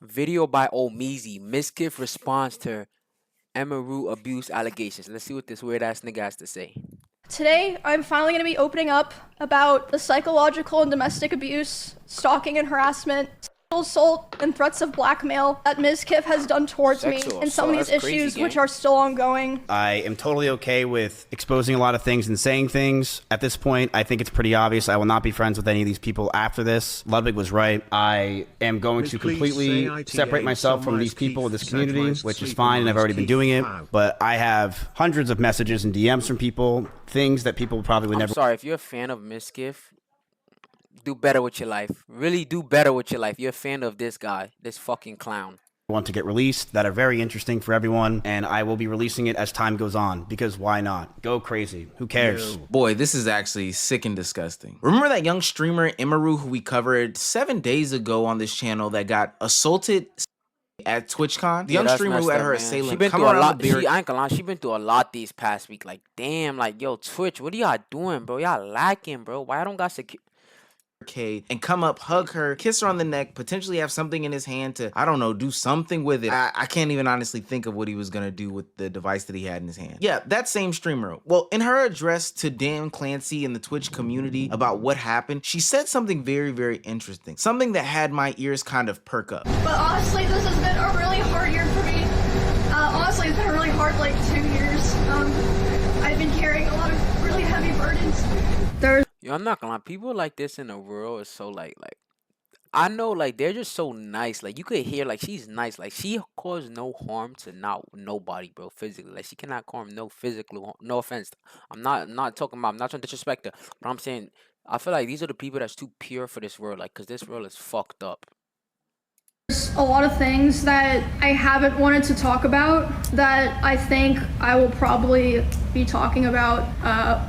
Video by Omizi. Mizkif responds to Emaru abuse allegations. Let's see what this weird ass nigga has to say. Today, I'm finally going to be opening up about the psychological and domestic abuse, stalking and harassment, sexual assault, and threats of blackmail that Mizkif has done towards me, and some of these issues which are still ongoing. I am totally okay with exposing a lot of things and saying things. At this point, I think it's pretty obvious I will not be friends with any of these people after this. Ludwig was right. I am going to completely separate myself from these people in this community, which is fine, and I've already been doing it. But I have hundreds of messages and DMs from people, things that people probably would never. I'm sorry, if you're a fan of Mizkif, do better with your life. Really do better with your life. You're a fan of this guy, this fucking clown. Want to get released that are very interesting for everyone, and I will be releasing it as time goes on, because why not? Go crazy. Who cares? Boy, this is actually sick and disgusting. Remember that young streamer Emaru who we covered 7 days ago on this channel that got assaulted at TwitchCon? The young streamer who had her assailant she been through a lot. I ain't gonna lie, she been through a lot these past week. Like, damn, like, yo, Twitch, what are y'all doing, bro? Y'all lacking, bro. Why I don't got security? And come up, hug her, kiss her on the neck, potentially have something in his hand to, I don't know, do something with it. I can't even honestly think of what he was gonna do with the device that he had in his hand. Yeah, that same streamer. Well, in her address to Dan Clancy and the Twitch community about what happened, she said something very, very interesting. Something that had my ears kind of perk up. But honestly, this has been a really hard year for me. Honestly, it's been a really hard, 2 years. I've been carrying a lot of really heavy burdens. Yo, I'm not gonna lie, people like this in the world is so like I know, like, they're just so nice. Like, you could hear, like, she's nice. Like, she caused no harm to nobody, bro, physically. Like, she cannot harm no physical, no offense. I'm not talking about, I'm not trying to disrespect her, but I'm saying, I feel like these are the people that's too pure for this world, like, because this world is fucked up. There's a lot of things that I haven't wanted to talk about that I think I will probably be talking about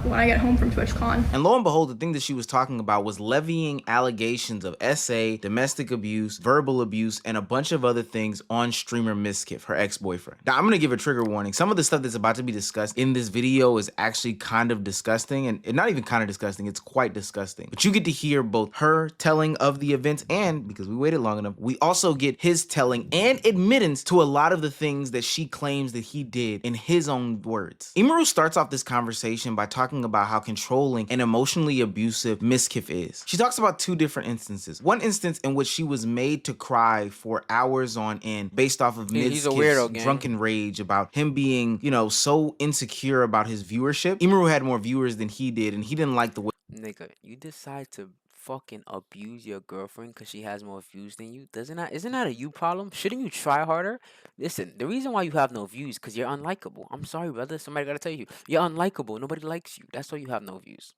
when I get home from TwitchCon. And lo and behold, the thing that she was talking about was levying allegations of SA, domestic abuse, verbal abuse, and a bunch of other things on streamer Mizkif, her ex-boyfriend. Now, I'm gonna give a trigger warning. Some of the stuff that's about to be discussed in this video is actually kind of disgusting, and not even kind of disgusting, it's quite disgusting. But you get to hear both her telling of the events, and because we waited long enough, we also get his telling and admittance to a lot of the things that she claims that he did in his own words. Emaru starts off this conversation by talking about how controlling and emotionally abusive Mizkif is. She talks about 2 different instances. One instance in which she was made to cry for hours on end based off of Mizkif's drunken rage about him being, you know, so insecure about his viewership. Emaru had more viewers than he did, and he didn't like the way. Nigga, you decide to fucking abuse your girlfriend because she has more views than you? Isn't that a you problem? Shouldn't you try harder? Listen, the reason why you have no views because you're unlikable. I'm sorry, brother. Somebody gotta tell you. You're unlikable. Nobody likes you. That's why you have no views.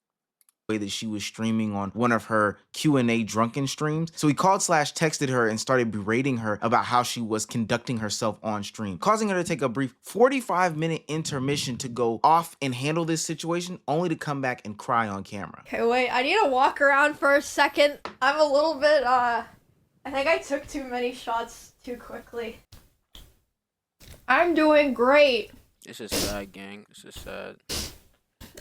Way that she was streaming on one of her Q&A drunken streams. So he called / texted her and started berating her about how she was conducting herself on stream, causing her to take a brief 45-minute intermission to go off and handle this situation, only to come back and cry on camera. Okay, wait, I need to walk around for a second. I'm a little bit, I think I took too many shots too quickly. I'm doing great. This is sad, gang. This is sad.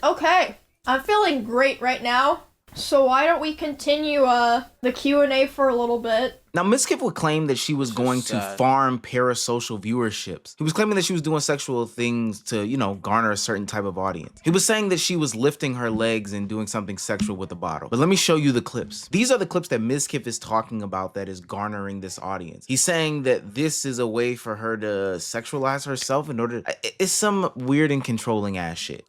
Okay. I'm feeling great right now, so why don't we continue the Q&A for a little bit. Now, Mizkif would claim that she was going to farm parasocial viewerships. He was claiming that she was doing sexual things to, you know, garner a certain type of audience. He was saying that she was lifting her legs and doing something sexual with a bottle. But let me show you the clips. These are the clips that Mizkif is talking about that is garnering this audience. He's saying that this is a way for her to sexualize herself in order to... It's some weird and controlling ass shit.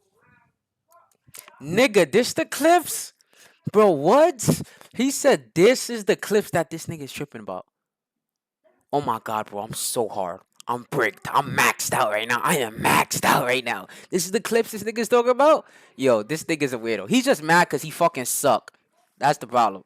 Nigga, this the clips? Bro, what? He said this is the clips that this nigga is tripping about. Oh my god, bro, I'm so hard. I'm bricked. I'm maxed out right now. I am maxed out right now. This is the clips this nigga's talking about? Yo, this nigga's a weirdo. He's just mad because he fucking suck. That's the problem.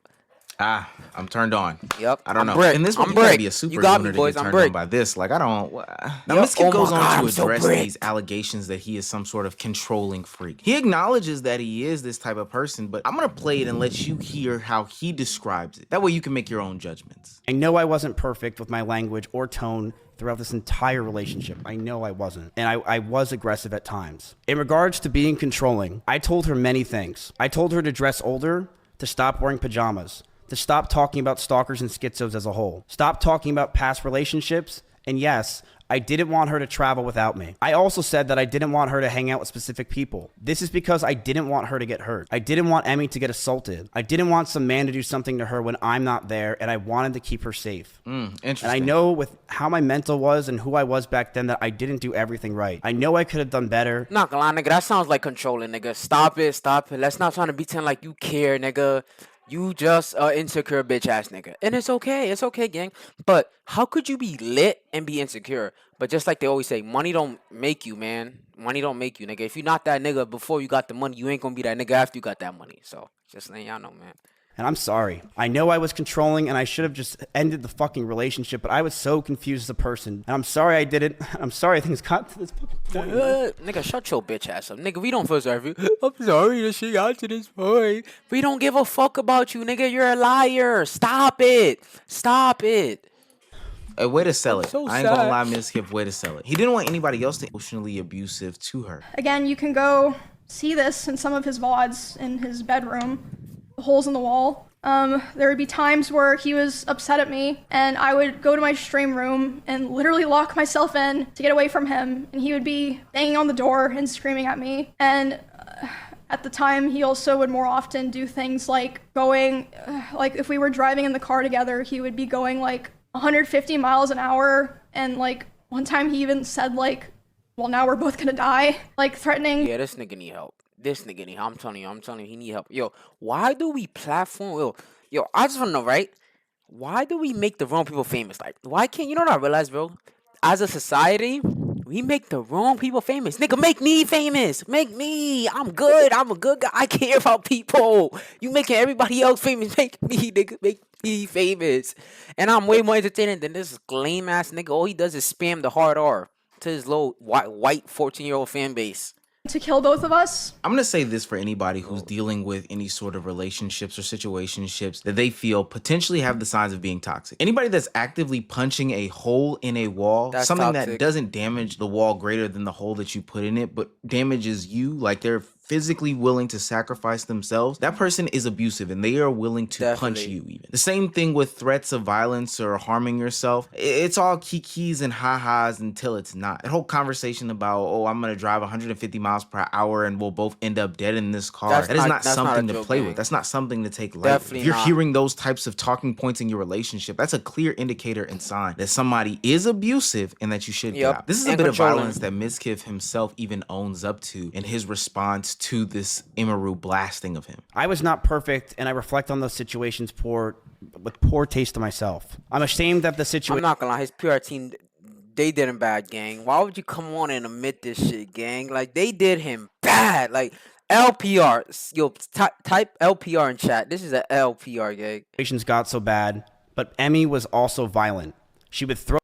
I'm turned on. Yep. I don't know. Brick. And this one, you gotta be a super loner to get turned on by this. Like, I don't... Now, Mizkif goes on to address these allegations that he is some sort of controlling freak. He acknowledges that he is this type of person, but I'm gonna play it and let you hear how he describes it. That way you can make your own judgments. I know I wasn't perfect with my language or tone throughout this entire relationship. I know I wasn't. And I was aggressive at times. In regards to being controlling, I told her many things. I told her to dress older, to stop wearing pajamas, to stop talking about stalkers and schizos as a whole. Stop talking about past relationships. And yes, I didn't want her to travel without me. I also said that I didn't want her to hang out with specific people. This is because I didn't want her to get hurt. I didn't want Emmy to get assaulted. I didn't want some man to do something to her when I'm not there, and I wanted to keep her safe. Interesting. And I know with how my mental was and who I was back then that I didn't do everything right. I know I could have done better. Not gonna lie, nigga, that sounds like controlling, nigga. Stop it, stop it. Let's not try to pretend like you care, nigga. You just insecure bitch ass nigga. And it's okay, gang. But how could you be lit and be insecure? But just like they always say, money don't make you, man. Money don't make you, nigga. If you're not that nigga before you got the money, you ain't gonna be that nigga after you got that money. So just letting y'all know, man. And I'm sorry. I know I was controlling and I should have just ended the fucking relationship, but I was so confused as a person. And I'm sorry I did it. I'm sorry things got to this fucking point. Nigga, shut your bitch ass up. Nigga, we don't feel sorry for you. I'm sorry that she got to this point. We don't give a fuck about you, nigga. You're a liar. Stop it. Stop it. A way to sell it. So I ain't gonna sad. lie, Mizkif, way to sell it. He didn't want anybody else to emotionally abusive to her. Again, you can go see this in some of his VODs in his bedroom, the holes in the wall. There would be times where he was upset at me and I would go to my stream room and literally lock myself in to get away from him. And he would be banging on the door and screaming at me. And at the time, he also would more often do things like going, like if we were driving in the car together, he would be going like 150 miles an hour. And like one time he even said like, well, now we're both gonna die, like threatening. Yeah, this nigga need help. This nigga need help. I'm telling you, he need help. Yo, why do we platform? Yo, I just wanna know, right? Why do we make the wrong people famous? Like, why can't, you know what I realized, bro? As a society, we make the wrong people famous. Nigga, make me famous. Make me. I'm good. I'm a good guy. I care about people. You making everybody else famous. Make me, nigga. Make me famous. And I'm way more entertaining than this lame ass nigga. All he does is spam the hard R to his little white 14-year-old fan base. To kill both of us. I'm gonna say this for anybody who's dealing with any sort of relationships or situationships that they feel potentially have the signs of being toxic. Anybody that's actively punching a hole in a wall, That's something toxic. that doesn't damage the wall greater than the hole that you put in it, but damages you, like they're physically willing to sacrifice themselves, that person is abusive and they are willing to punch Definitely. you even. The same thing with threats of violence or harming yourself. It's all kikis and ha-has until it's not. That whole conversation about, oh, I'm gonna drive 150 miles per hour and we'll both end up dead in this car. That's That is not- not that's not something a to joke, play gang. with. That's not something to take lightly. Definitely If you're not. hearing those types of talking points in your relationship, that's a clear indicator and sign that somebody is abusive and that you should get Yep. out. This is a And bit of controlling. violence that Mizkif himself even owns up to in his response to this Imaru blasting of him. I was not perfect, and I reflect on those situations with poor taste to myself. I'm ashamed that the I'm situation. not gonna lie, his PR team, they did him bad, gang. Why would you come on and admit this shit, gang? Like, they did him bad. Like, LPR. Yo, type LPR in chat. This is a LPR, gang. Situations got so bad, but Emmy was also violent. She would throw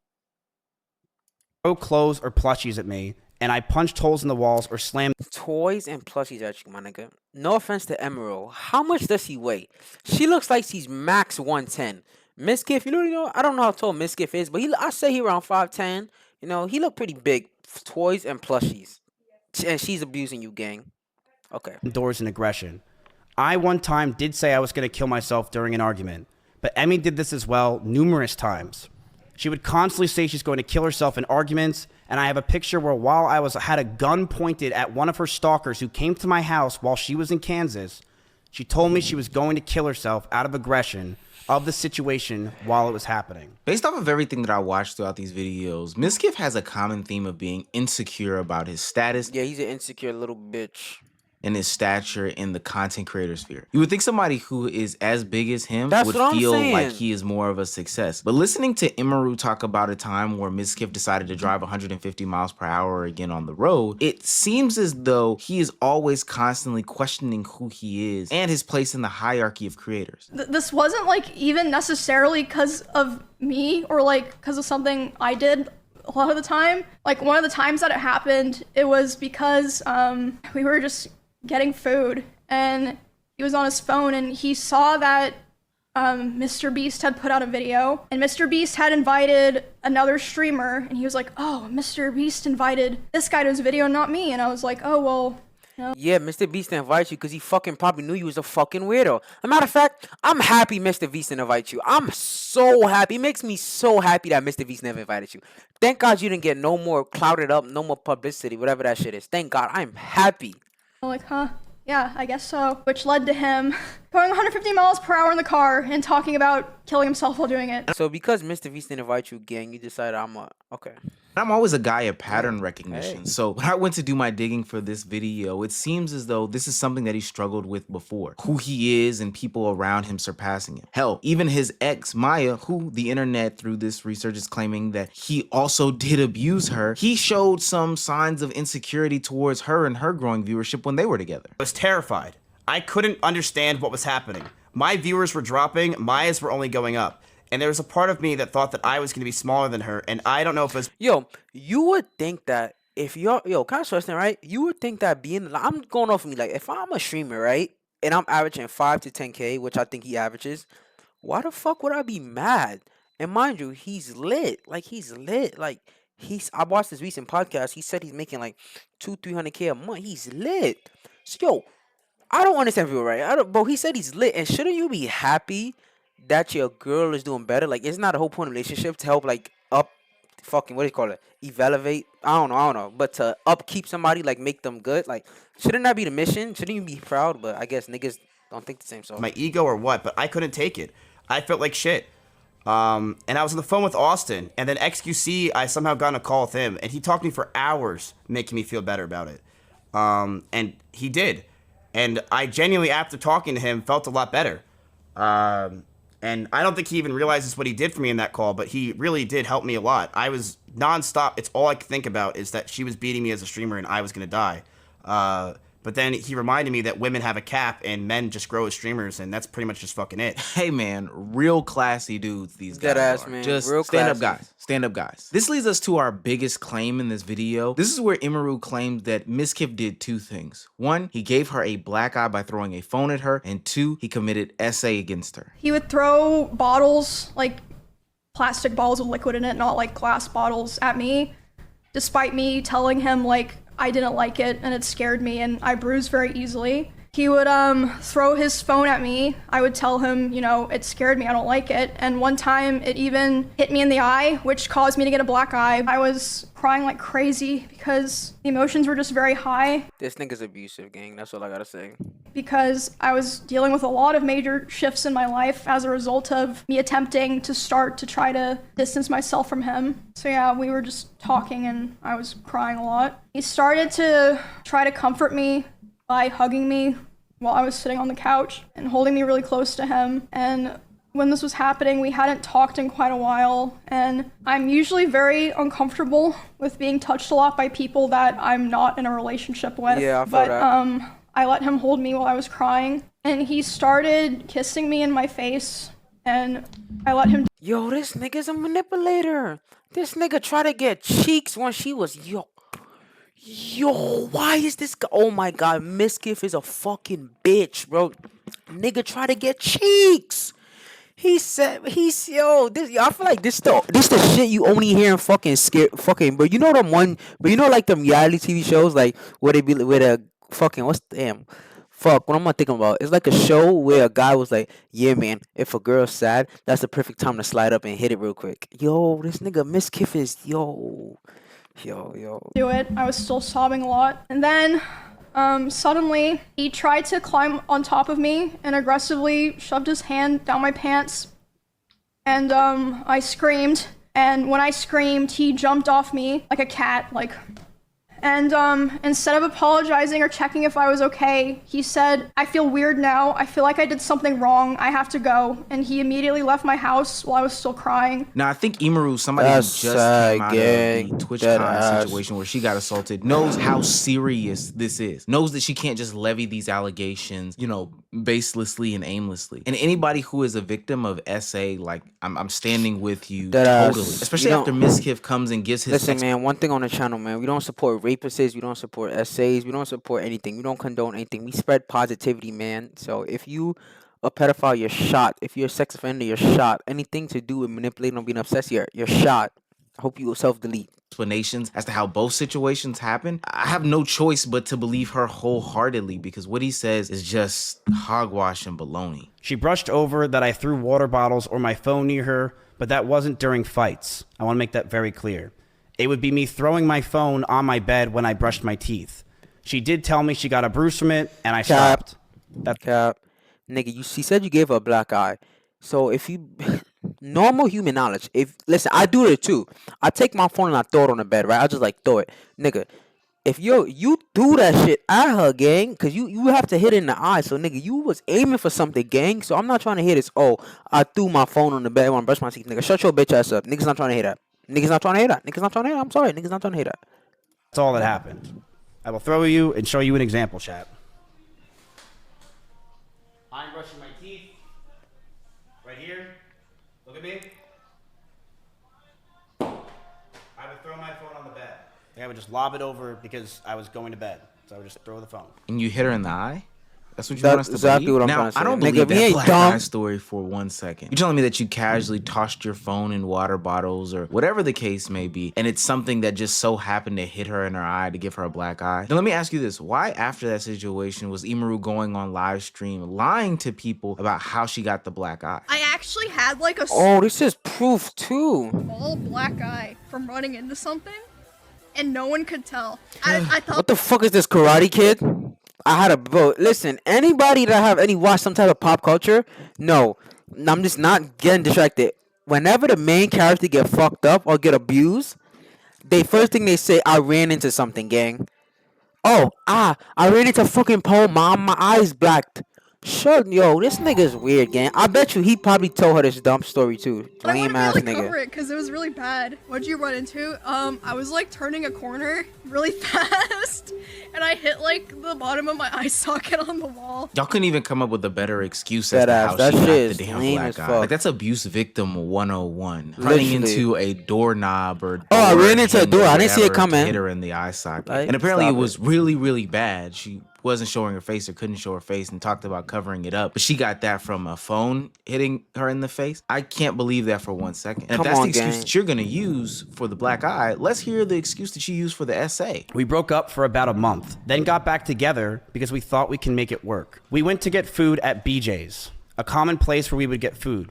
clothes or plushies at me, and I punched holes in the walls or slammed Toys and plushies at you, my nigga. No offense to Emerald. How much does he weigh? She looks like she's max 110. Mizkif, you know, I don't know how tall Mizkif is, but I say he around 5'10". You know, he look pretty big. Toys and plushies. And she's abusing you, gang. Okay. doors and aggression. I one time did say I was going to kill myself during an argument, but Emmy did this as well numerous times. She would constantly say she's going to kill herself in arguments, and I have a picture where while I had a gun pointed at one of her stalkers who came to my house while she was in Kansas, she told me she was going to kill herself out of aggression of the situation while it was happening. Based off of everything that I watched throughout these videos, Mizkif has a common theme of being insecure about his status Yeah, he's an insecure little bitch. and his stature in the content creator sphere. You would think somebody who is as big as him That's would what I'm feel saying. like he is more of a success. But listening to Imaru talk about a time where Mizkif decided to drive 150 miles per hour again on the road, it seems as though he is always constantly questioning who he is and his place in the hierarchy of creators. This wasn't like even necessarily because of me or like because of something I did a lot of the time. Like one of the times that it happened, it was because we were just getting food and he was on his phone and he saw that Mr. Beast had put out a video and Mr. Beast had invited another streamer and he was like, oh, Mr. Beast invited this guy to his video, not me. And I was like, oh, well, Yeah, Mr. Beast didn't invite you because he fucking probably knew you was a fucking weirdo. As a matter of fact, I'm happy Mr. Beast didn't invite you. I'm so happy. It makes me so happy that Mr. Beast never invited you. Thank God you didn't get no more clouded up, no more publicity, whatever that shit is. Thank God. I'm happy. Like, huh? Yeah, I guess so. Which led to him going 150 miles per hour in the car and talking about killing himself while doing it. So because Mr. Beast didn't invite you, gang, you decided okay. I'm always a guy of pattern recognition. Hey. So when I went to do my digging for this video, it seems as though this is something that he struggled with before. Who he is and people around him surpassing him. Hell, even his ex, Maya, who the internet through this research is claiming that he also did abuse her, he showed some signs of insecurity towards her and her growing viewership when they were together. I was terrified. I couldn't understand what was happening. My viewers were dropping, Maya's were only going up. And there was a part of me that thought that I was going to be smaller than her, and I don't know if it was... Yo, you would think that if you're... Yo, can I stress that, right? You would think that being... Like, I'm going off of me, like, if I'm a streamer, right? And I'm averaging 5 to 10K, which I think he averages, why the fuck would I be mad? And mind you, he's lit. Like, he's lit. Like, I watched this recent podcast. He said he's making, like, 200-300K a month. He's lit. So, yo, I don't understand people, right? Bro, he said he's lit. And shouldn't you be happy that your girl is doing better? Like, isn't that the whole point of relationship, to help like up fucking, what do you call it, elevate? I don't know, but to upkeep somebody, like make them good. Like, shouldn't that be the mission? Shouldn't you be proud? But I guess niggas don't think the same. So my ego or what, but I couldn't take it. I felt like shit. And I was on the phone with Austin, and then XQC, I somehow got on a call with him, and he talked to me for hours, making me feel better about it. And he did. And I genuinely, after talking to him, felt a lot better. And I don't think he even realizes what he did for me in that call, but he really did help me a lot. I was nonstop. It's all I could think about is that she was beating me as a streamer and I was going to die. But then he reminded me that women have a cap and men just grow as streamers, and that's pretty much just fucking it. Hey man, real classy dudes these guys Deadass, are. man. Just Real stand up classy. guys. Stand up guys. This leads us to our biggest claim in this video. This is where Imaru claimed that Mizkif did two things. One, he gave her a black eye by throwing a phone at her, and two, he committed SA against her. He would throw bottles, like plastic bottles with liquid in it, not like glass bottles, at me, despite me telling him like I didn't like it and it scared me and I bruise very easily. He would throw his phone at me. I would tell him, you know, it scared me, I don't like it. And one time it even hit me in the eye, which caused me to get a black eye. I was crying like crazy because the emotions were just very high. this nigga's abusive, gang. That's all I gotta say. Because I was dealing with a lot of major shifts in my life as a result of me attempting to start to try to distance myself from him. So yeah, we were just talking and I was crying a lot. He started to try to comfort me by hugging me while I was sitting on the couch and holding me really close to him. And when this was happening, we hadn't talked in quite a while, and I'm usually very uncomfortable with being touched a lot by people that I'm not in a relationship with. Yeah, I feel but that. I let him hold me while I was crying, and he started kissing me in my face, and I let him. Yo, this nigga's a manipulator. This nigga tried to get cheeks when she was Yo, why is this guy? Oh my god, Mizkif is a fucking bitch, bro. Nigga try to get cheeks. He said I feel like this the shit you only hear in fucking but you know like them reality TV shows like where they be with a fucking what am I thinking about? It's like a show where a guy was like, yeah man, if a girl's sad, that's the perfect time to slide up and hit it real quick. Yo, this nigga Mizkif is yo. Do it. I was still sobbing a lot. And then suddenly he tried to climb on top of me and aggressively shoved his hand down my pants. And I screamed. And when I screamed, he jumped off me like a cat, like. And instead of apologizing or checking if I was okay, he said, I feel weird now. I feel like I did something wrong. I have to go. And he immediately left my house while I was still crying. Now, I think Imaru, somebody who just came out of the TwitchCon situation where she got assaulted, knows how serious this is. Knows that she can't just levy these allegations, you know, baselessly and aimlessly. And anybody who is a victim of SA, like, I'm standing with you totally. Especially after Mizkif comes and gives his... Listen, man, one thing on the channel, man, we don't support rapists, we don't support essays, we don't support anything, we don't condone anything. We spread positivity, man. So if you a pedophile, you're shot. If you're a sex offender, you're shot. Anything to do with manipulating or being obsessed, you're shot. I hope you will self-delete. explanations as to how both situations happened, I have no choice but to believe her wholeheartedly, because what he says is just hogwash and baloney. She brushed over that I threw water bottles or my phone near her, but that wasn't during fights. I want to make that very clear. It would be me throwing my phone on my bed when I brushed my teeth. She did tell me she got a bruise from it, and I stopped. Cap. Nigga, she said you gave her a black eye. So if you normal human knowledge, if listen, I do it too. I take my phone and I throw it on the bed, right? I just like throw it. Nigga, if you do that shit at her, gang, cause you have to hit it in the eye. So nigga, you was aiming for something, gang. So I'm not trying to hear this. Oh, I threw my phone on the bed when I brushed my teeth. Nigga, shut your bitch ass up. Niggas not trying to hear that. Niggas not trying to hear that. Niggas not trying to hear that. I'm sorry. Niggas not trying to hear that. That's all that happened. I will throw you and show you an example, chat. I'm brushing my teeth. Right here. Look at me. I would throw my phone on the bed. I would just lob it over because I was going to bed. So I would just throw the phone. And you hit her in the eye? That's what you want us to exactly believe? what I'm now, trying to say. I don't Nigga, believe we that ain't black dumb. eye story for 1 second. You're telling me that you casually tossed your phone in water bottles or whatever the case may be, and it's something that just so happened to hit her in her eye to give her a black eye? Now, let me ask you this. Why, after that situation, was Imaru going on live stream lying to people about how she got the black eye? I actually had like a Oh, this is proof too. small black eye from running into something, and no one could tell. I thought What the fuck is this, Karate Kid? I had a bro. Listen, anybody that have any watch some type of pop culture, no, I'm just not getting distracted. Whenever the main character get fucked up or get abused, they first thing they say, "I ran into something, gang." Oh, I ran into fucking Paul. My eyes blacked. Shut, yo, this nigga's weird, gang. I bet you he probably told her this dumb story too. I Lame wanted ass to like nigga. cover it because it was really bad. What'd you run into? I was like turning a corner really fast, and I hit like the bottom of my eye socket on the wall. Y'all couldn't even come up with a better excuse as That to ass, how that she got shit the is damn lame black as eye. fuck. Like, that's abuse victim 101. Running Literally. into a doorknob or Oh, I door ran into a hinge or door. I didn't see it whatever to coming. hit her in the eye socket. Like, And apparently it stop was it. really, really bad. She wasn't showing her face or couldn't show her face and talked about covering it up. But she got that from a phone hitting her in the face. I can't believe that for 1 second. And if Come that's on, the excuse gang. that you're going to use for the black eye, let's hear the excuse that you used for the essay. We broke up for about a month, then got back together because we thought we can make it work. We went to get food at BJ's, a common place where we would get food,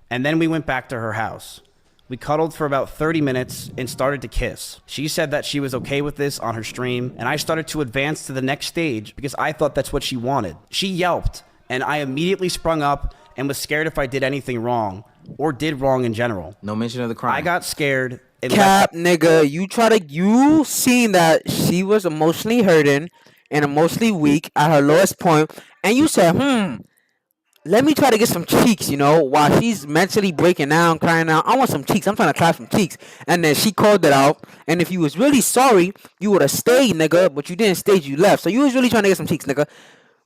and then we went back to her house. We cuddled for about 30 minutes and started to kiss. She said that she was okay with this on her stream, and I started to advance to the next stage because I thought that's what she wanted. She yelped, and I immediately sprung up and was scared if I did anything wrong, or did wrong in general. No mention of the crime. I got scared and Cap, nigga, you seen that she was emotionally hurting and emotionally weak at her lowest point, and you said, let me try to get some cheeks, while she's mentally breaking down, crying out, I want some cheeks, I'm trying to clap some cheeks. And then she called it out, and if you was really sorry, you would have stayed, nigga, but you didn't stay, you left. So you was really trying to get some cheeks, nigga.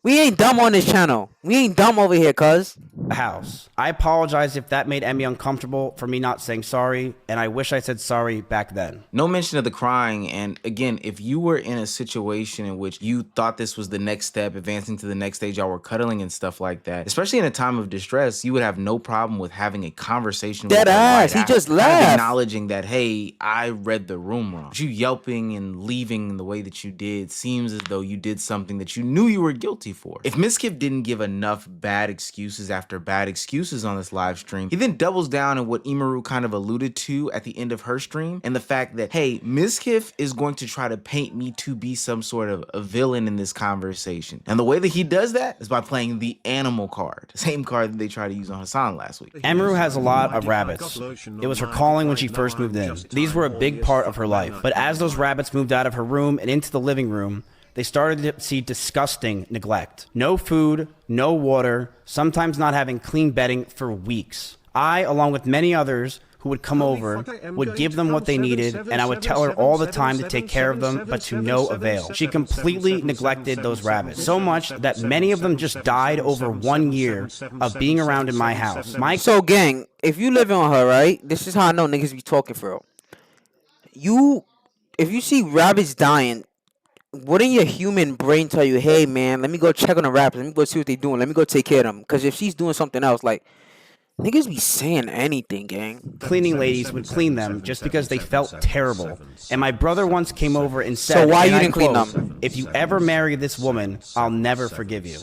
We ain't dumb on this channel. We ain't dumb over here, cuz. house. I apologize if that made Emmy uncomfortable for me not saying sorry, and I wish I said sorry back then. No mention of the crying. And again, if you were in a situation in which you thought this was the next step, advancing to the next stage, y'all were cuddling and stuff like that, especially in a time of distress, you would have no problem with having a conversation with her Deadass, he after, just kind of laughed. acknowledging that, hey, I read the room wrong. But you yelping and leaving the way that you did seems as though you did something that you knew you were guilty for. If Mizkif didn't give enough bad excuses after bad excuses on this live stream, he then doubles down on what Imaru kind of alluded to at the end of her stream, and the fact that, hey, Mizkif is going to try to paint me to be some sort of a villain in this conversation. And the way that he does that is by playing the animal card, same card that they tried to use on Hassan last week. Emeru has a lot of rabbits. It was her calling when she first moved in. These were a big part of her life. But as those rabbits moved out of her room and into the living room, they started to see disgusting neglect. No food, no water, sometimes not having clean bedding for weeks. I, along with many others who would come over, would give them what they needed, and I would tell her all the time to take care of them, but to no avail. She completely neglected those rabbits, so much that many of them just died over 1 year of being around in my house. So, gang, if you living on her, right, this is how I know niggas be talking for real. If you see rabbits dying, wouldn't your human brain tell you, hey, man, let me go check on the rabbits, let me go see what they doing, let me go take care of them? Because if she's doing something else, like, Niggas be saying anything, gang. Cleaning ladies would clean them just because they felt terrible. And my brother once came over and So said, why and you I didn't clean quote, them? "If you ever marry this woman, I'll never forgive you."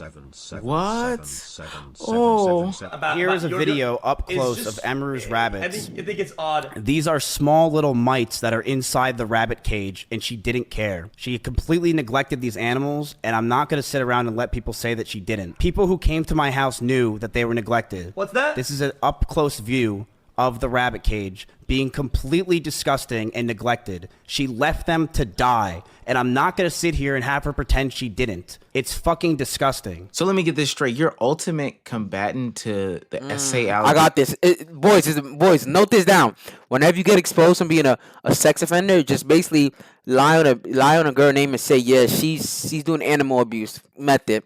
What? Oh. Here is a video up close of Emiru's I rabbits. think it's odd. These are small little mites that are inside the rabbit cage, and she didn't care. She completely neglected these animals, and I'm not going to sit around and let people say that she didn't. People who came to my house knew that they were neglected. What's that? This is an up-close view of the rabbit cage being completely disgusting and neglected. She left them to die, and I'm not going to sit here and have her pretend she didn't. It's fucking disgusting. So let me get this straight. Your ultimate combatant to the essay I got this. Boys, note this down. Whenever you get exposed from being a sex offender, just basically lie on a girl name and say, yeah, she's doing animal abuse method.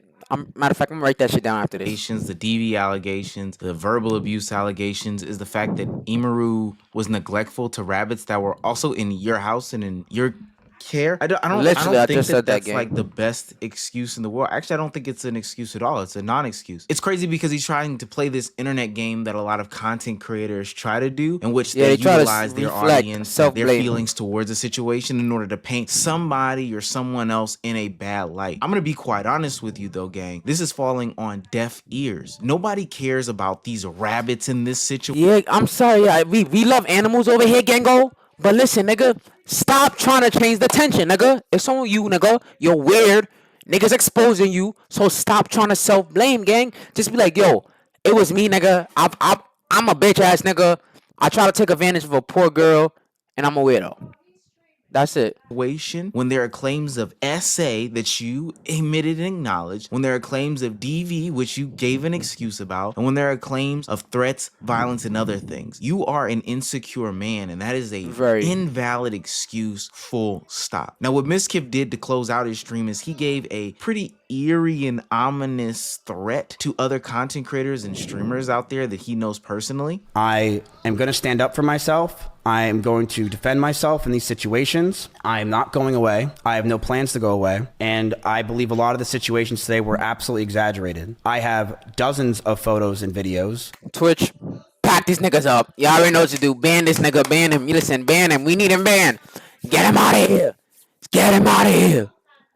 Matter of fact, I'm gonna write that shit down after this. The DV allegations, the verbal abuse allegations, is the fact that Imaru was neglectful to rabbits that were also in your house and in your care. I don't Literally, I think just said that, that's gang. like the best excuse in the world. Actually, I don't think it's an excuse at all. It's a non-excuse. It's crazy because he's trying to play this internet game that a lot of content creators try to do, in which Yeah, they they try to utilize their reflect audience, their self-blame. feelings towards a situation in order to paint somebody or someone else in a bad light. I'm gonna be quite honest with you though, gang. This is falling on deaf ears. Nobody cares about these rabbits in this situation. Yeah, I'm sorry. We love animals over here, gango. But listen, nigga, stop trying to change the tension, nigga. It's on you, nigga. You're weird. Niggas exposing you, so stop trying to self-blame, gang. Just be like, yo, it was me, nigga. I'm a bitch ass nigga. I try to take advantage of a poor girl, and I'm a weirdo. That's it. When there are claims of SA that you admitted and acknowledged, when there are claims of DV which you gave an excuse about, and when there are claims of threats, violence, and other things, you are an insecure man, and that is a Very. invalid excuse, full stop. Now, what Mizkif did to close out his stream is he gave a pretty eerie and ominous threat to other content creators and streamers out there that he knows personally. I am going to stand up for myself. I am going to defend myself in these situations. I am not going away. I have no plans to go away. And I believe a lot of the situations today were absolutely exaggerated. I have dozens of photos and videos. Twitch, pack these niggas up. Y'all already know what to do. Ban this nigga. Ban him. You listen, ban him. We need him banned. Get him out of here. Get him out of here.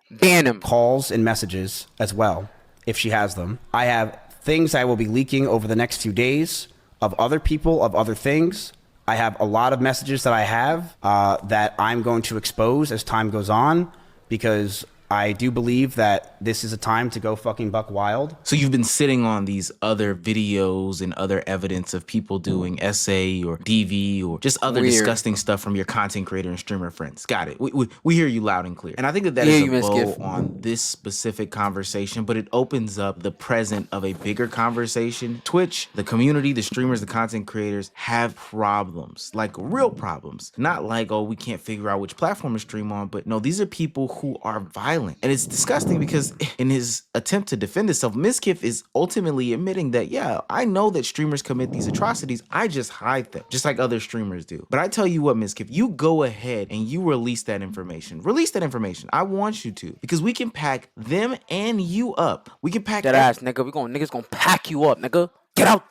Ban him. Calls and messages as well, if she has them. I have things I will be leaking over the next few days of other people, of other things. I have a lot of messages that I have that I'm going to expose as time goes on, because I do believe that this is a time to go fucking buck wild. So you've been sitting on these other videos and other evidence of people doing SA or DV or just other Weird. disgusting stuff from your content creator and streamer friends. Got it. We hear you loud and clear. And I think that Yeah, is you a bow Mizkif. on this specific conversation, but it opens up the present of a bigger conversation. Twitch, the community, the streamers, the content creators have problems, like real problems. Not like, oh, we can't figure out which platform to stream on, but no, these are people who are violent. And it's disgusting because in his attempt to defend himself, Mizkif is ultimately admitting that, yeah, I know that streamers commit these atrocities. I just hide them, just like other streamers do. But I tell you what, Mizkif, you go ahead and you release that information. Release that information. I want you to, because we can pack them and you up. We can pack That ass, nigga. Niggas gonna pack you up, nigga. Get out.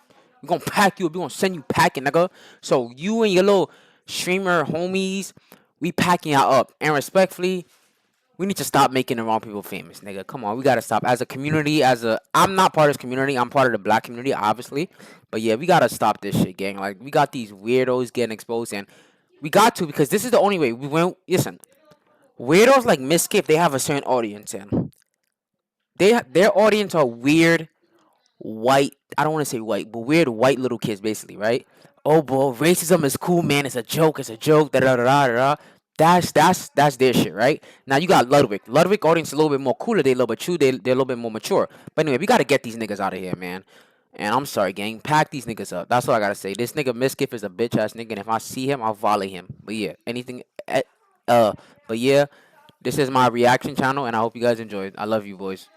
We gonna pack you up. We gonna send you packing, nigga. So you and your little streamer homies, we packing y'all up. And respectfully, we need to stop making the wrong people famous, nigga. Come on, we gotta stop. As a community, I'm not part of this community. I'm part of the black community, obviously. But yeah, we gotta stop this shit, gang. Like, we got these weirdos getting exposed, and we got to, because this is the only way. Listen, weirdos like Mizkif, they have a certain audience, and their audience are weird, white. I don't want to say white, but weird white little kids, basically, right? Oh, boy, racism is cool, man. It's a joke. It's a joke. Da da da da da. That's their shit, right? Now you got Ludwig. Ludwig audience is a little bit more cooler. They a little bit true. They're a little bit more mature. But anyway, we gotta get these niggas out of here, man. And I'm sorry, gang. Pack these niggas up. That's all I gotta say. This nigga Mizkif is a bitch ass nigga, and if I see him, I'll volley him. But yeah, but yeah, this is my reaction channel, and I hope you guys enjoyed. I love you, boys.